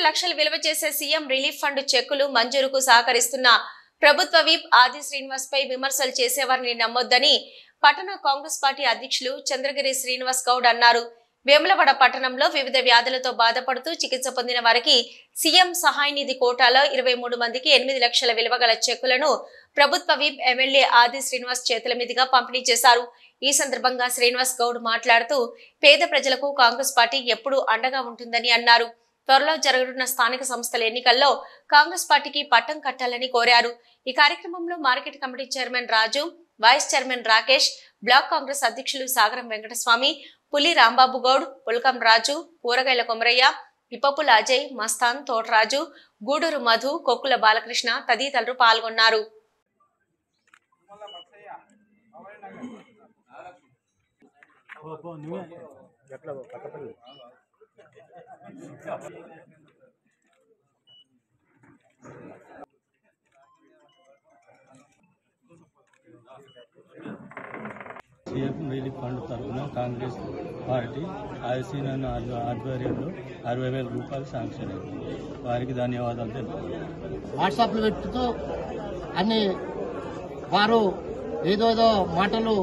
లక్షలు విలువ చేసే సీఎం రిలీఫ్ ఫండ్ చెక్కులు మంజూరుకు సహకరిస్తున్న ప్రభుత్వ విప్ ఆది శ్రీనివాస్ పై విమర్శలు చేసేవారిని నమ్మొద్దని పట్టణ కాంగ్రెస్ పార్టీ అధ్యక్షులు చంద్రగిరి శ్రీనివాస్ గౌడ్ అన్నారు. వేములవాడ పట్టణంలో వివిధ వ్యాధులతో బాధపడుతూ చికిత్స పొందిన వారికి సీఎం సహాయ నిధి కోటాలో 23 మందికి 8 లక్షల విలువ గల చెక్కులను ప్రభుత్వ విప్ ఎమ్మెల్యే ఆది శ్రీనివాస్ చేతుల మీదుగా పంపిణీ చేశారు. ఈ సందర్భంగా శ్రీనివాస్ గౌడ్ మాట్లాడుతూ పేద ప్రజలకు కాంగ్రెస్ పార్టీ ఎప్పుడూ అండగా ఉంటుందని అన్నారు. త్వరలో జరగనున్న స్థానిక సంస్థల ఎన్నికల్లో కాంగ్రెస్ పార్టీకి పట్టం కట్టాలని కోరారు. ఈ కార్యక్రమంలో market committee chairman Raju, vice chairman Rakesh, block Congress అధ్యక్షులు సాగరం వెంకటస్వామి, పులి రాంబాబు గౌడ్, పుల్కం రాజు, కూరగాయల కొమరయ్య, ఇప్పపుల అజయ్, మస్తాన్, తోటరాజు, గూడూరు మధు, కొక్కుల బాలకృష్ణ తదితరులు పాల్గొన్నారు. సీఎం రిలీఫ్ ఫండ్ తరఫున కాంగ్రెస్ పార్టీ ఐసీఎన్ ఆధ్వర్యంలో 60,000 రూపాయలు శాంక్షన్ అయింది. వారికి ధన్యవాదాలు తెలుపుతున్నాను. వాట్సాప్లు పెట్టుతూ అన్ని వారు ఏదోదో మాటలు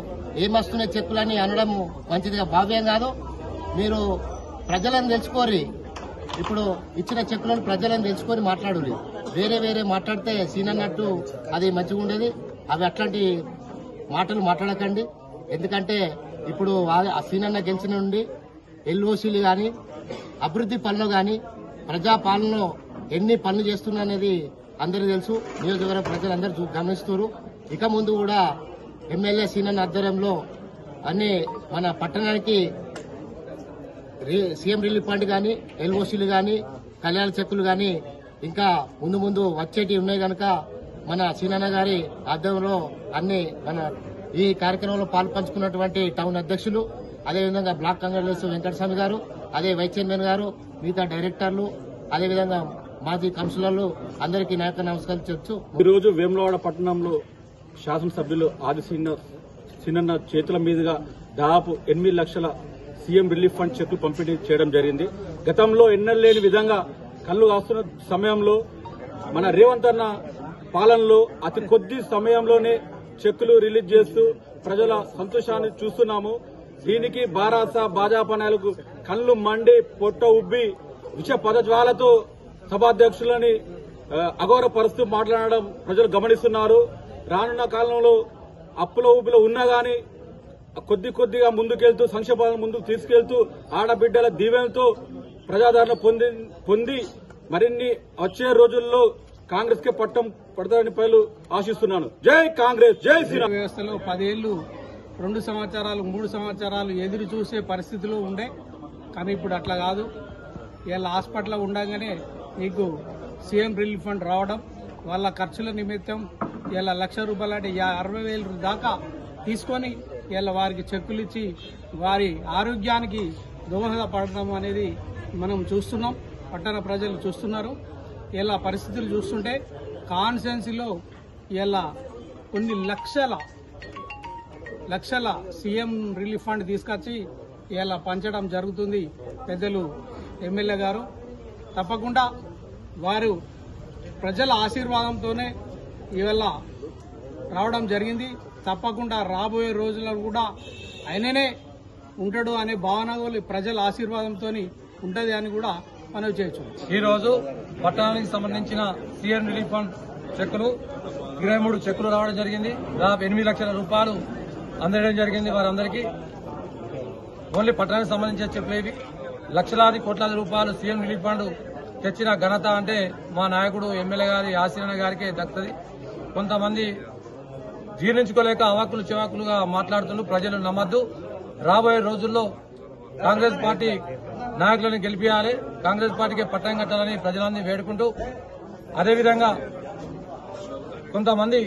ఏమొస్తున్నాయి చెక్కులని అనడం మంచిదిగా భావ్యం కాదు. మీరు ప్రజలను తెలుసుకోరి, ఇప్పుడు ఇచ్చిన చెక్కులను ప్రజలను తెలుసుకొని మాట్లాడాలి. వేరే మాట్లాడితే సీన్ అన్నట్టు అది మంచిగా ఉండేది. అవి అట్లాంటి మాటలు మాట్లాడకండి. ఎందుకంటే ఇప్పుడు ఆ సీనన్న గెలిచిన నుండి ఎల్ఓసీలు కానీ అభివృద్ధి పనులు కానీ ప్రజాపాలనలో ఎన్ని పనులు చేస్తున్నా అనేది అందరికీ తెలుసు. నియోజకవర్గ ప్రజలందరూ గమనిస్తున్నారు. ఇక ముందు కూడా ఎమ్మెల్యే సీనన్న ఆధ్వర్యంలో అన్ని మన పట్టణానికి సీఎం రిలీఫ్ ఫండ్ కానీ ఎల్ఓసీలు కానీ కళ్యాణ చెక్కులు కానీ ఇంకా ముందు వచ్చేటివి ఉన్నాయి కనుక మన సీనన్న గారి ఆధ్వర్యంలో అన్ని మన ఈ కార్యక్రమంలో పాల్పంచుకున్నటువంటి టౌన్ అధ్యక్షులు, అదేవిధంగా బ్లాక్ కాంగ్రెస్ వెంకటస్వామి గారు, అదే వైస్ చైర్మన్ గారు, మిగతా డైరెక్టర్లు, అదేవిధంగా మాజీ కౌన్సిలర్లు అందరికీ నాయక నమస్కరించవచ్చు. ఈరోజు వేములవాడ పట్టణంలో శాసనసభ్యులు ఆది శ్రీనివాస్ చేతుల మీదుగా దాదాపు 8 లక్షల సీఎం రిలీఫ్ ఫండ్ చెక్లు పంపిణీ చేయడం జరిగింది. గతంలో ఎన్నలేని విధంగా కళ్ళు కాస్తున్న సమయంలో మన రేవంత్ అన్న పాలనలో అతి కొద్ది సమయంలోనే చెక్కులు రిలీజ్ చేస్తూ ప్రజల సంతోషాన్ని చూస్తున్నాము. దీనికి భాజపా నాయకులకు కళ్లు మండి పొట్ట ఉబ్బి విష పదజ్వాలతో సభాధ్యక్షులని అగౌరవపరుస్తూ మాట్లాడడం ప్రజలు గమనిస్తున్నారు. రానున్న కాలంలో అప్పుల ఊపిలో ఉన్నా గానీ కొద్దిగా ముందుకెళ్తూ సంక్షేమాలను ముందుకు తీసుకెళ్తూ ఆడబిడ్డల దీవెనతో ప్రజాదరణ పొంది మరిన్ని వచ్చే రోజుల్లో కాంగ్రెస్ కే పట్టం పడతారని ప్రజలు ఆశిస్తున్నాను. జై కాంగ్రెస్, జై శ్రీరామ్. వ్యవస్థలో 10 ఏళ్లు 2 సంవత్సరాలు 3 సంవత్సరాలు ఎదురు చూసే పరిస్థితిలో ఉండే, కానీ ఇప్పుడు అట్లా కాదు. ఇలా హాస్పిటల్లో ఉండగానే నీకు సీఎం రిలీఫ్ ఫండ్ రావడం, వాళ్ళ ఖర్చుల నిమిత్తం ఇలా ₹1,00,000 అంటే 60,000 దాకా తీసుకొని ఇలా వారికి చెక్కులు ఇచ్చి వారి ఆరోగ్యానికి దోహదపడడం అనేది మనం చూస్తున్నాం. పట్టణ ప్రజలు చూస్తున్నారు. ఇలా పరిస్థితులు చూస్తుంటే కాన్స్టిట్యున్సీలో ఇలా కొన్ని లక్షల సీఎం రిలీఫ్ ఫండ్ తీసుకొచ్చి ఇలా పంచడం జరుగుతుంది. పెద్దలు ఎమ్మెల్యే గారు తప్పకుండా వారు ప్రజల ఆశీర్వాదంతోనే ఇవాళ రావడం జరిగింది. తప్పకుండా రాబోయే రోజుల్లో కూడా ఆయననే ఉంటాడు అనే భావన ప్రజల ఆశీర్వాదంతో ఉంటది అని కూడా మనవి చేయొచ్చు. ఈ రోజు పట్టణానికి సంబంధించిన సీఎం రిలీఫ్ ఫండ్ చెక్కులు 23 చెక్కులు రావడం జరిగింది. దాదాపు 8 లక్షల రూపాయలు అందడం జరిగింది. వారందరికీ ఓన్లీ పట్టణానికి సంబంధించిన చెక్కులు ఇవి. లక్షలాది కోట్లాది రూపాయలు సీఎం రిలీఫ్ ఫండ్ తెచ్చిన ఘనత అంటే మా నాయకుడు ఎమ్మెల్యే గారి ఆశీర్వాద గారికే దక్కుతుంది. కొంతమంది జీర్ణించుకోలేక అవాకులు చెవాకులుగా మాట్లాడుతున్నారు. ప్రజలు నమ్మద్దు. రాబోయే రోజుల్లో కాంగ్రెస్ పార్టీ నాయకులను గెలిపించాలి, కాంగ్రెస్ పార్టీకి పట్టం కట్టాలని ప్రజలందరినీ వేడుకుంటూ, అదేవిధంగా కొంతమంది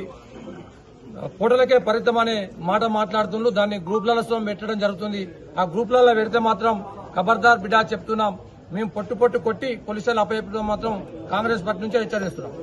ఫోటోలకే పరిమితం అనే మాట మాట్లాడుతున్నారు. దాన్ని గ్రూప్లలో పెట్టడం జరుగుతుంది. ఆ గ్రూప్లలో పెడితే మాత్రం ఖబర్దార్ బిడ్డా చెప్తున్నాం. మేము పొట్టు కొట్టి పోలీసులు అప్పచెప్పడం మాత్రం కాంగ్రెస్ పార్టీ నుంచే హెచ్చరిస్తున్నాం.